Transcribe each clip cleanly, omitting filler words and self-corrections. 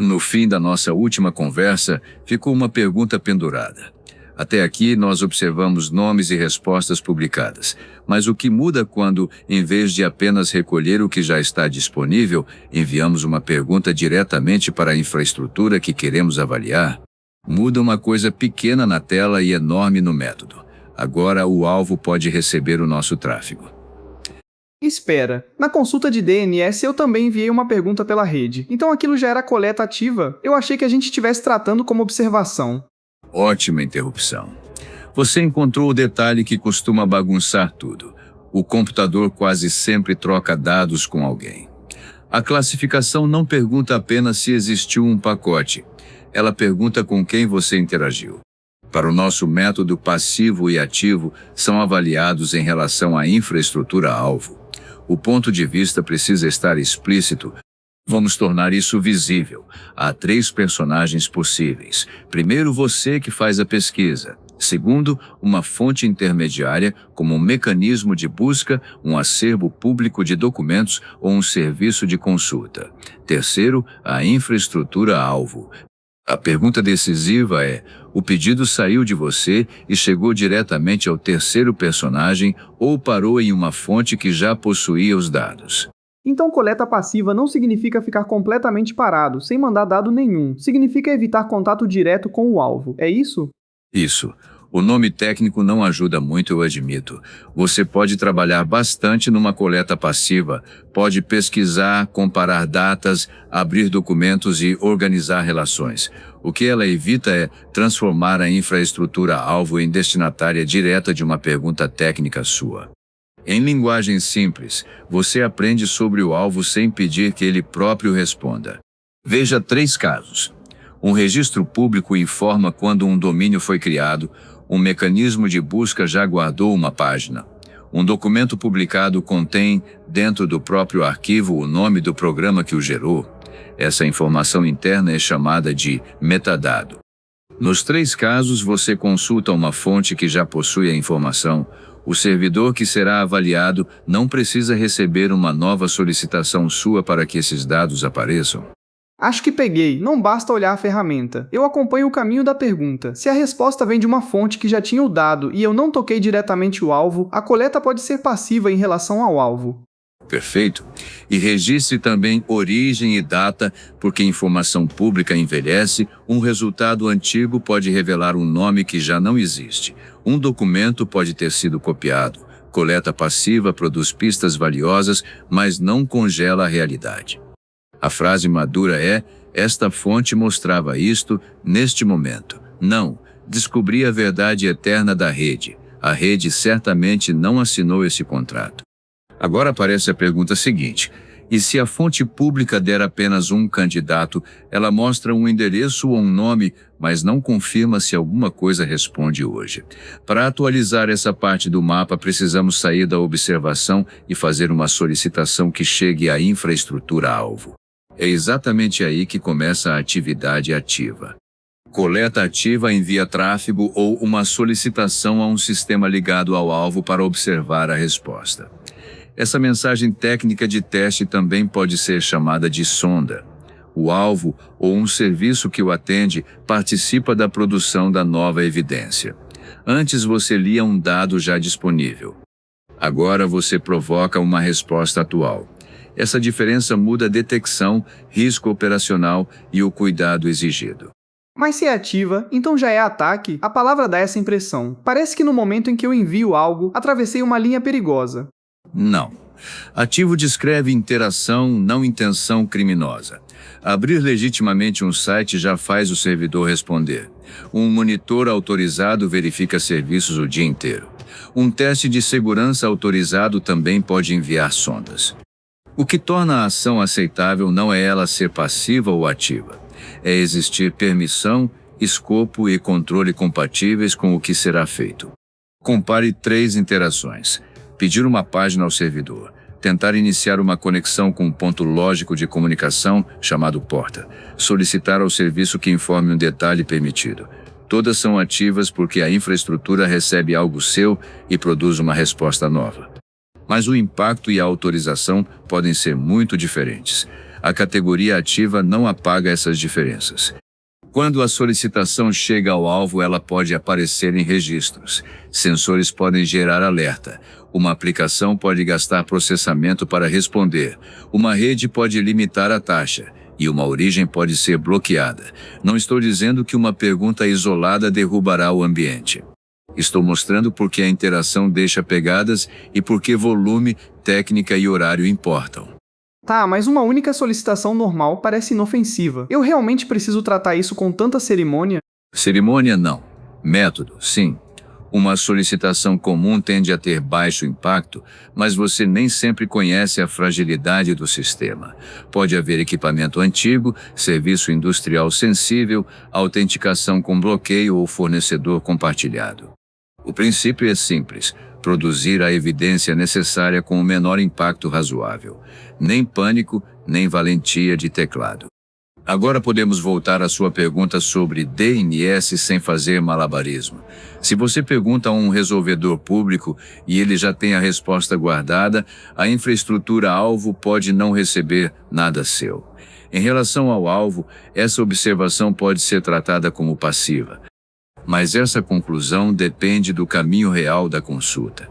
No fim da nossa última conversa, ficou uma pergunta pendurada. Até aqui, nós observamos nomes e respostas publicadas. Mas o que muda quando, em vez de apenas recolher o que já está disponível, enviamos uma pergunta diretamente para a infraestrutura que queremos avaliar? Muda uma coisa pequena na tela e enorme no método. Agora, o alvo pode receber o nosso tráfego. Espera, na consulta de DNS eu também enviei uma pergunta pela rede, então aquilo já era coleta ativa? Eu achei que a gente estivesse tratando como observação. Ótima interrupção. Você encontrou o detalhe que costuma bagunçar tudo. O computador quase sempre troca dados com alguém. A classificação não pergunta apenas se existiu um pacote. Ela pergunta com quem você interagiu. Para o nosso método, passivo e ativo são avaliados em relação à infraestrutura-alvo. O ponto de vista precisa estar explícito. Vamos tornar isso visível. Há 3 personagens possíveis. Primeiro, você que faz a pesquisa. Segundo, uma fonte intermediária, como um mecanismo de busca, um acervo público de documentos ou um serviço de consulta. Terceiro, a infraestrutura-alvo. A pergunta decisiva é: o pedido saiu de você e chegou diretamente ao terceiro personagem ou parou em uma fonte que já possuía os dados? Então coleta passiva não significa ficar completamente parado, sem mandar dado nenhum. Significa evitar contato direto com o alvo, é isso? Isso. O nome técnico não ajuda muito, eu admito. Você pode trabalhar bastante numa coleta passiva, pode pesquisar, comparar datas, abrir documentos e organizar relações. O que ela evita é transformar a infraestrutura-alvo em destinatária direta de uma pergunta técnica sua. Em linguagem simples, você aprende sobre o alvo sem pedir que ele próprio responda. Veja 3 casos. Um registro público informa quando um domínio foi criado. Um mecanismo de busca já guardou uma página. Um documento publicado contém, dentro do próprio arquivo, o nome do programa que o gerou. Essa informação interna é chamada de metadado. Nos 3 casos, você consulta uma fonte que já possui a informação. O servidor que será avaliado não precisa receber uma nova solicitação sua para que esses dados apareçam. Acho que peguei, não basta olhar a ferramenta. Eu acompanho o caminho da pergunta. Se a resposta vem de uma fonte que já tinha o dado e eu não toquei diretamente o alvo, a coleta pode ser passiva em relação ao alvo. Perfeito. E registre também origem e data, porque informação pública envelhece, um resultado antigo pode revelar um nome que já não existe. Um documento pode ter sido copiado. Coleta passiva produz pistas valiosas, mas não congela a realidade. A frase madura é: esta fonte mostrava isto neste momento. Não, descobri a verdade eterna da rede. A rede certamente não assinou esse contrato. Agora aparece a pergunta seguinte: e se a fonte pública der apenas um candidato, ela mostra um endereço ou um nome, mas não confirma se alguma coisa responde hoje? Para atualizar essa parte do mapa, precisamos sair da observação e fazer uma solicitação que chegue à infraestrutura-alvo. É exatamente aí que começa a atividade ativa. Coleta ativa envia tráfego ou uma solicitação a um sistema ligado ao alvo para observar a resposta. Essa mensagem técnica de teste também pode ser chamada de sonda. O alvo, ou um serviço que o atende, participa da produção da nova evidência. Antes você lia um dado já disponível. Agora você provoca uma resposta atual. Essa diferença muda a detecção, risco operacional e o cuidado exigido. Mas se é ativa, então já é ataque? A palavra dá essa impressão. Parece que no momento em que eu envio algo, atravessei uma linha perigosa. Não. Ativo descreve interação, não intenção criminosa. Abrir legitimamente um site já faz o servidor responder. Um monitor autorizado verifica serviços o dia inteiro. Um teste de segurança autorizado também pode enviar sondas. O que torna a ação aceitável não é ela ser passiva ou ativa. É existir permissão, escopo e controle compatíveis com o que será feito. Compare 3 interações. Pedir uma página ao servidor. Tentar iniciar uma conexão com um ponto lógico de comunicação, chamado porta. Solicitar ao serviço que informe um detalhe permitido. Todas são ativas porque a infraestrutura recebe algo seu e produz uma resposta nova. Mas o impacto e a autorização podem ser muito diferentes. A categoria ativa não apaga essas diferenças. Quando a solicitação chega ao alvo, ela pode aparecer em registros. Sensores podem gerar alerta. Uma aplicação pode gastar processamento para responder. Uma rede pode limitar a taxa. E uma origem pode ser bloqueada. Não estou dizendo que uma pergunta isolada derrubará o ambiente. Estou mostrando por que a interação deixa pegadas e por que volume, técnica e horário importam. Tá, mas uma única solicitação normal parece inofensiva. Eu realmente preciso tratar isso com tanta cerimônia? Cerimônia não. Método, sim. Uma solicitação comum tende a ter baixo impacto, mas você nem sempre conhece a fragilidade do sistema. Pode haver equipamento antigo, serviço industrial sensível, autenticação com bloqueio ou fornecedor compartilhado. O princípio é simples: produzir a evidência necessária com o menor impacto razoável. Nem pânico, nem valentia de teclado. Agora podemos voltar à sua pergunta sobre DNS sem fazer malabarismo. Se você pergunta a um resolvedor público e ele já tem a resposta guardada, a infraestrutura-alvo pode não receber nada seu. Em relação ao alvo, essa observação pode ser tratada como passiva. Mas essa conclusão depende do caminho real da consulta.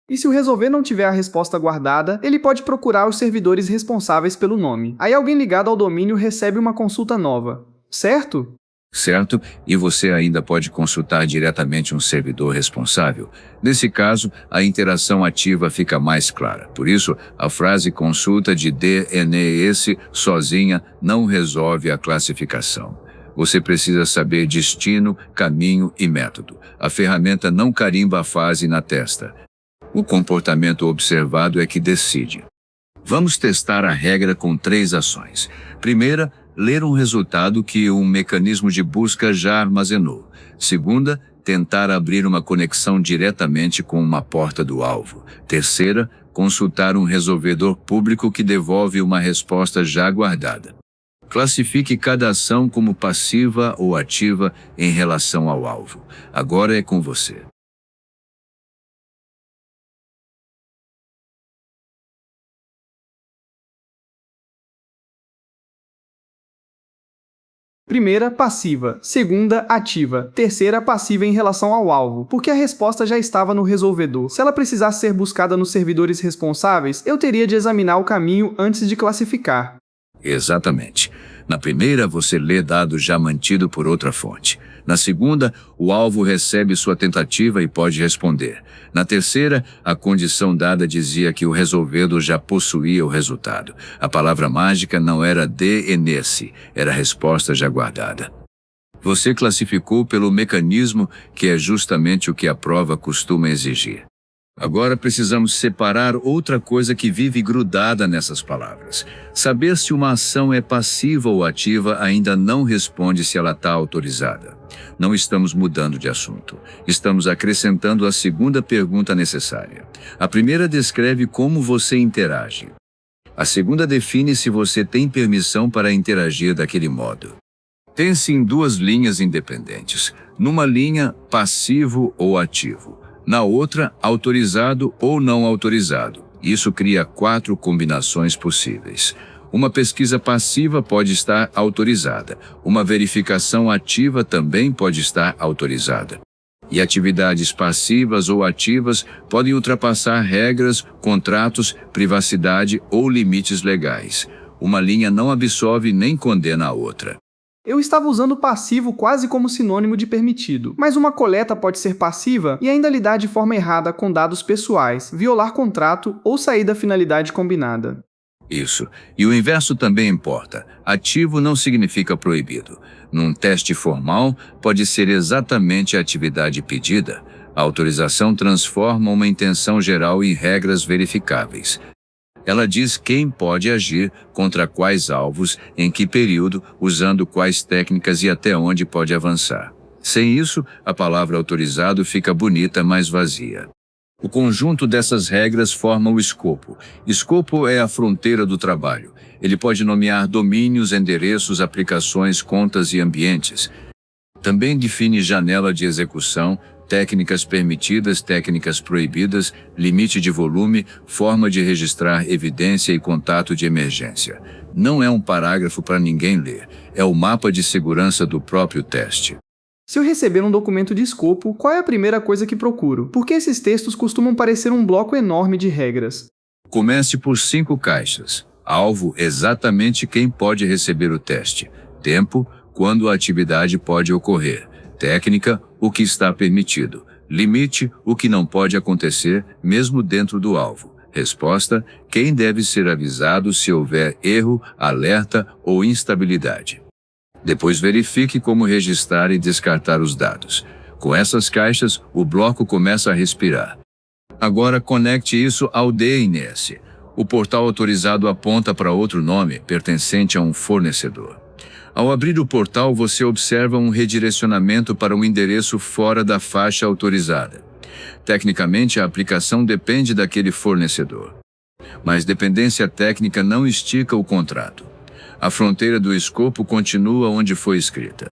E se o resolver não tiver a resposta guardada, ele pode procurar os servidores responsáveis pelo nome. Aí alguém ligado ao domínio recebe uma consulta nova, certo? Certo? E você ainda pode consultar diretamente um servidor responsável. Nesse caso, a interação ativa fica mais clara. Por isso, a frase consulta de DNS sozinha não resolve a classificação. Você precisa saber destino, caminho e método. A ferramenta não carimba a fase na testa. O comportamento observado é que decide. Vamos testar a regra com 3 ações. Primeira, ler um resultado que um mecanismo de busca já armazenou. Segunda, tentar abrir uma conexão diretamente com uma porta do alvo. Terceira, consultar um resolvedor público que devolve uma resposta já guardada. Classifique cada ação como passiva ou ativa em relação ao alvo. Agora é com você. Primeira, passiva. Segunda, ativa. Terceira, passiva em relação ao alvo, porque a resposta já estava no resolvedor. Se ela precisasse ser buscada nos servidores responsáveis, eu teria de examinar o caminho antes de classificar. Exatamente. Na primeira, você lê dado já mantido por outra fonte. Na segunda, o alvo recebe sua tentativa e pode responder. Na terceira, a condição dada dizia que o resolvedor já possuía o resultado. A palavra mágica não era DNS, era resposta já guardada. Você classificou pelo mecanismo, que é justamente o que a prova costuma exigir. Agora precisamos separar outra coisa que vive grudada nessas palavras. Saber se uma ação é passiva ou ativa ainda não responde se ela está autorizada. Não estamos mudando de assunto. Estamos acrescentando a segunda pergunta necessária. A primeira descreve como você interage. A segunda define se você tem permissão para interagir daquele modo. Pense em 2 linhas independentes. Numa linha, passivo ou ativo. Na outra, autorizado ou não autorizado. Isso cria 4 combinações possíveis. Uma pesquisa passiva pode estar autorizada. Uma verificação ativa também pode estar autorizada. E atividades passivas ou ativas podem ultrapassar regras, contratos, privacidade ou limites legais. Uma linha não absolve nem condena a outra. Eu estava usando passivo quase como sinônimo de permitido, mas uma coleta pode ser passiva e ainda lidar de forma errada com dados pessoais, violar contrato ou sair da finalidade combinada. Isso. E o inverso também importa. Ativo não significa proibido. Num teste formal, pode ser exatamente a atividade pedida. A autorização transforma uma intenção geral em regras verificáveis. Ela diz quem pode agir, contra quais alvos, em que período, usando quais técnicas e até onde pode avançar. Sem isso, a palavra autorizado fica bonita, mas vazia. O conjunto dessas regras forma o escopo. Escopo é a fronteira do trabalho. Ele pode nomear domínios, endereços, aplicações, contas e ambientes. Também define janela de execução, técnicas permitidas, técnicas proibidas, limite de volume, forma de registrar evidência e contato de emergência. Não é um parágrafo para ninguém ler, é o mapa de segurança do próprio teste. Se eu receber um documento de escopo, qual é a primeira coisa que procuro? Porque esses textos costumam parecer um bloco enorme de regras. Comece por 5 caixas. Alvo, exatamente quem pode receber o teste. Tempo, quando a atividade pode ocorrer. Técnica, o que está permitido. Limite, o que não pode acontecer, mesmo dentro do alvo. Resposta, quem deve ser avisado se houver erro, alerta ou instabilidade. Depois verifique como registrar e descartar os dados. Com essas caixas, o bloco começa a respirar. Agora conecte isso ao DNS. O portal autorizado aponta para outro nome, pertencente a um fornecedor. Ao abrir o portal, você observa um redirecionamento para um endereço fora da faixa autorizada. Tecnicamente, a aplicação depende daquele fornecedor. Mas dependência técnica não estica o contrato. A fronteira do escopo continua onde foi escrita.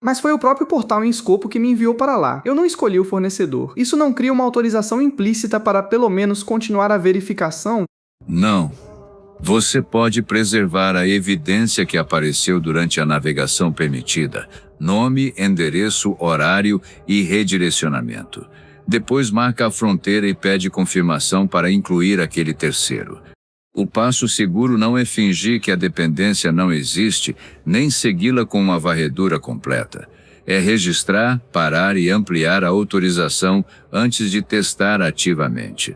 Mas foi o próprio portal em escopo que me enviou para lá. Eu não escolhi o fornecedor. Isso não cria uma autorização implícita para, pelo menos, continuar a verificação? Não. Você pode preservar a evidência que apareceu durante a navegação permitida, nome, endereço, horário e redirecionamento. Depois marca a fronteira e pede confirmação para incluir aquele terceiro. O passo seguro não é fingir que a dependência não existe, nem segui-la com uma varredura completa. É registrar, parar e ampliar a autorização antes de testar ativamente.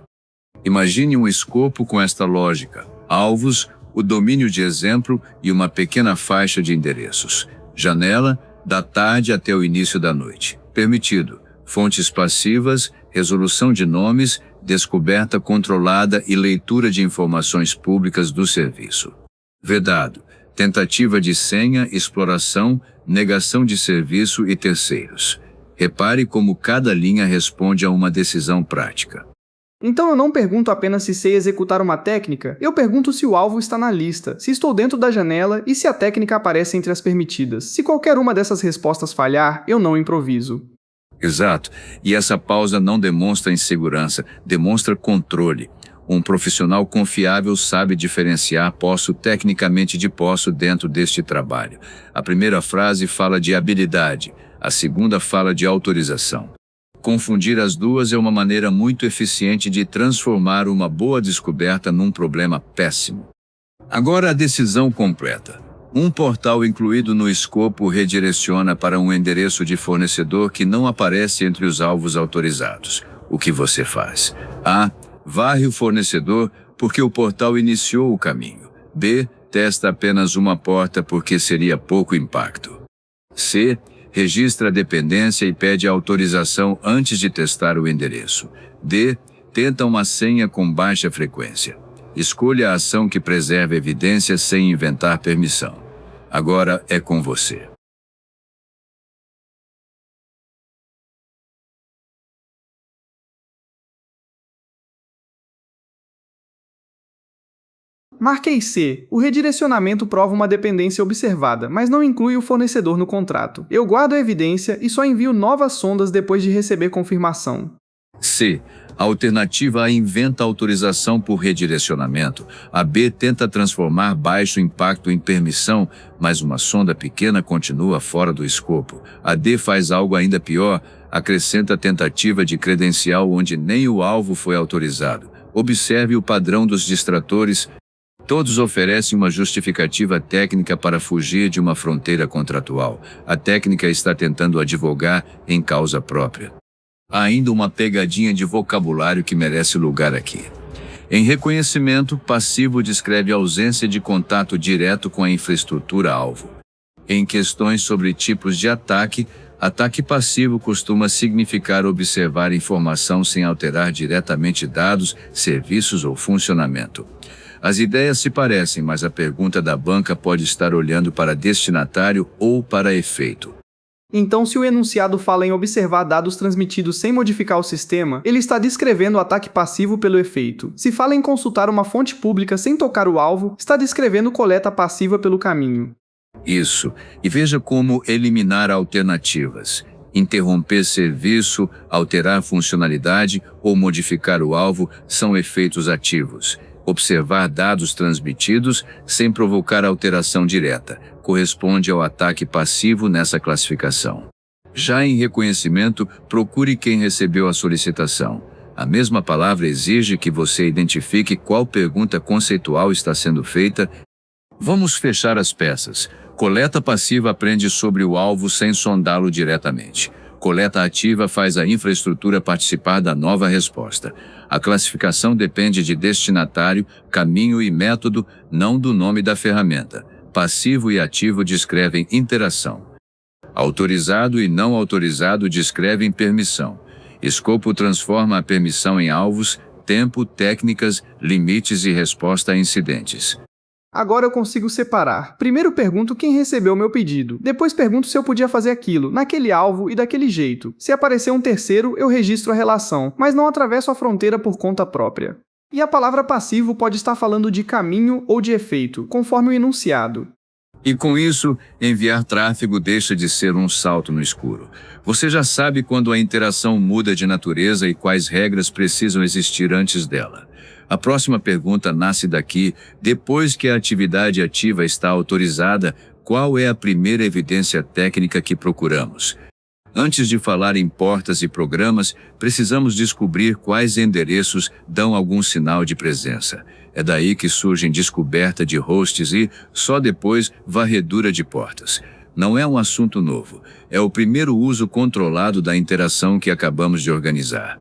Imagine um escopo com esta lógica. Alvos, o domínio de exemplo e uma pequena faixa de endereços. Janela, da tarde até o início da noite. Permitido. Fontes passivas, resolução de nomes, descoberta controlada e leitura de informações públicas do serviço. Vedado. Tentativa de senha, exploração, negação de serviço e terceiros. Repare como cada linha responde a uma decisão prática. Então eu não pergunto apenas se sei executar uma técnica, eu pergunto se o alvo está na lista, se estou dentro da janela e se a técnica aparece entre as permitidas. Se qualquer uma dessas respostas falhar, eu não improviso. Exato. E essa pausa não demonstra insegurança, demonstra controle. Um profissional confiável sabe diferenciar posso tecnicamente de posso dentro deste trabalho. A primeira frase fala de habilidade, a segunda fala de autorização. Confundir as duas é uma maneira muito eficiente de transformar uma boa descoberta num problema péssimo. Agora a decisão completa. Um portal incluído no escopo redireciona para um endereço de fornecedor que não aparece entre os alvos autorizados. O que você faz? A. Varre o fornecedor porque o portal iniciou o caminho. B. Testa apenas uma porta porque seria pouco impacto. C. Registra a dependência e pede autorização antes de testar o endereço. D. Tenta uma senha com baixa frequência. Escolha a ação que preserva evidência sem inventar permissão. Agora é com você. Marquei C. O redirecionamento prova uma dependência observada, mas não inclui o fornecedor no contrato. Eu guardo a evidência e só envio novas sondas depois de receber confirmação. C. A alternativa A inventa autorização por redirecionamento. A B tenta transformar baixo impacto em permissão, mas uma sonda pequena continua fora do escopo. A D faz algo ainda pior, acrescenta tentativa de credencial onde nem o alvo foi autorizado. Observe o padrão dos distratores. Todos oferecem uma justificativa técnica para fugir de uma fronteira contratual. A técnica está tentando advogar em causa própria. Há ainda uma pegadinha de vocabulário que merece lugar aqui. Em reconhecimento, passivo descreve a ausência de contato direto com a infraestrutura-alvo. Em questões sobre tipos de ataque, ataque passivo costuma significar observar informação sem alterar diretamente dados, serviços ou funcionamento. As ideias se parecem, mas a pergunta da banca pode estar olhando para destinatário ou para efeito. Então, se o enunciado fala em observar dados transmitidos sem modificar o sistema, ele está descrevendo o ataque passivo pelo efeito. Se fala em consultar uma fonte pública sem tocar o alvo, está descrevendo coleta passiva pelo caminho. Isso. E veja como eliminar alternativas. Interromper serviço, alterar funcionalidade ou modificar o alvo são efeitos ativos. Observar dados transmitidos sem provocar alteração direta corresponde ao ataque passivo nessa classificação. Já em reconhecimento, procure quem recebeu a solicitação. A mesma palavra exige que você identifique qual pergunta conceitual está sendo feita. Vamos fechar as peças. Coleta passiva aprende sobre o alvo sem sondá-lo diretamente. Coleta ativa faz a infraestrutura participar da nova resposta. A classificação depende de destinatário, caminho e método, não do nome da ferramenta. Passivo e ativo descrevem interação. Autorizado e não autorizado descrevem permissão. Escopo transforma a permissão em alvos, tempo, técnicas, limites e resposta a incidentes. Agora eu consigo separar. Primeiro pergunto quem recebeu meu pedido. Depois pergunto se eu podia fazer aquilo, naquele alvo e daquele jeito. Se aparecer um terceiro, eu registro a relação, mas não atravesso a fronteira por conta própria. E a palavra passivo pode estar falando de caminho ou de efeito, conforme o enunciado. E com isso, enviar tráfego deixa de ser um salto no escuro. Você já sabe quando a interação muda de natureza e quais regras precisam existir antes dela. A próxima pergunta nasce daqui: depois que a atividade ativa está autorizada, qual é a primeira evidência técnica que procuramos? Antes de falar em portas e programas, precisamos descobrir quais endereços dão algum sinal de presença. É daí que surgem descoberta de hosts e, só depois, varredura de portas. Não é um assunto novo. É o primeiro uso controlado da interação que acabamos de organizar.